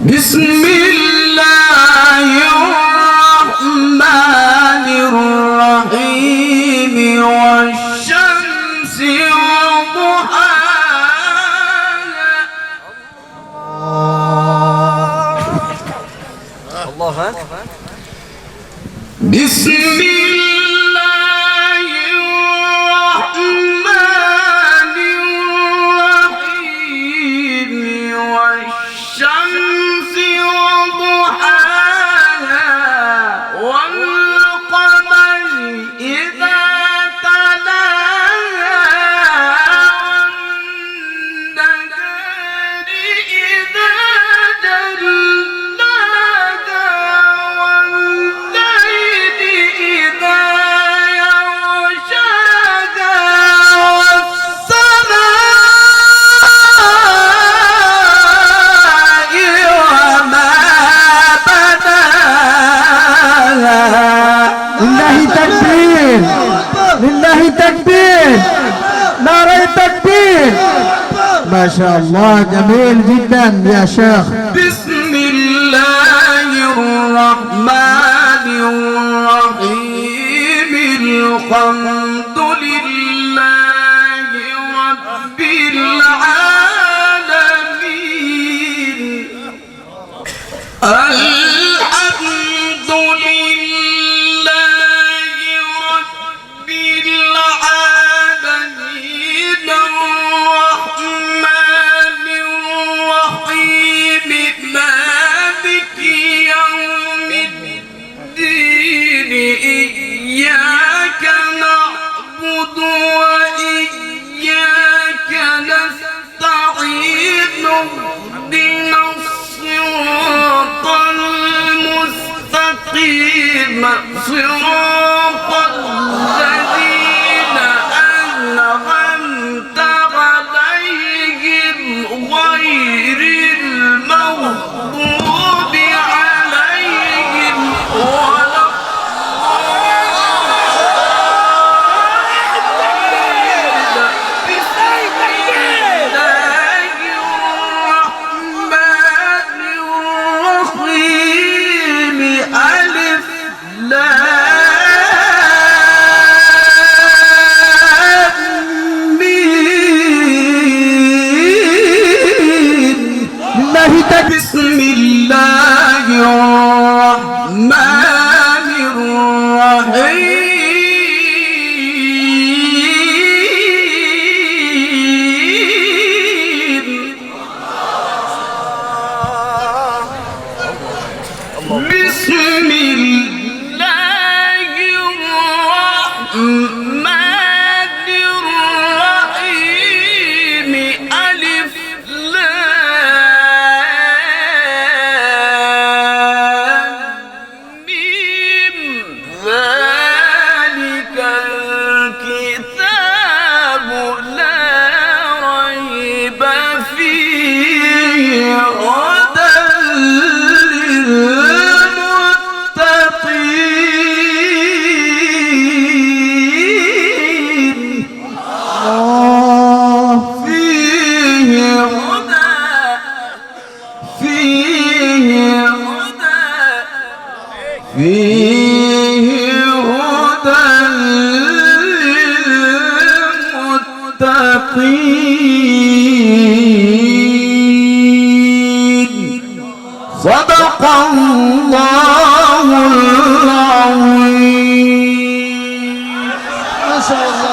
بسم الله الرحمن الرحيم والشمس وضحاها الله أكبر. بسم الله الرحمن الرحيم والشمس وضحاها والقمر إذا تلاها والنهار إذا جلاها والليل إذا يغشاها والسماء وما بناها. لله تكبير، لله تكبير، ناري تكبير. ما شاء الله، جميل جدا يا شيخ. بسم الله الرحمن الرحيم الحمد لله رب العالمين الحمد لله رب العالمين الرحمن الرحيم مالك يوم الدين إياك نعبد وإياك نستعين اهدنا الصراط المستقيم صراط الذين أنعمت عليهم غير المغضوب عليهم ولا بسم الله الرحمن الرحيم بسم الله الرحمن الرحيم ألف لام ميم ذلك الكتاب لا ريب فيه هدى للمتقين فيه هدى فيه هدى فيه هدى للمتقين صدق الله العظيم. ما شاء الله.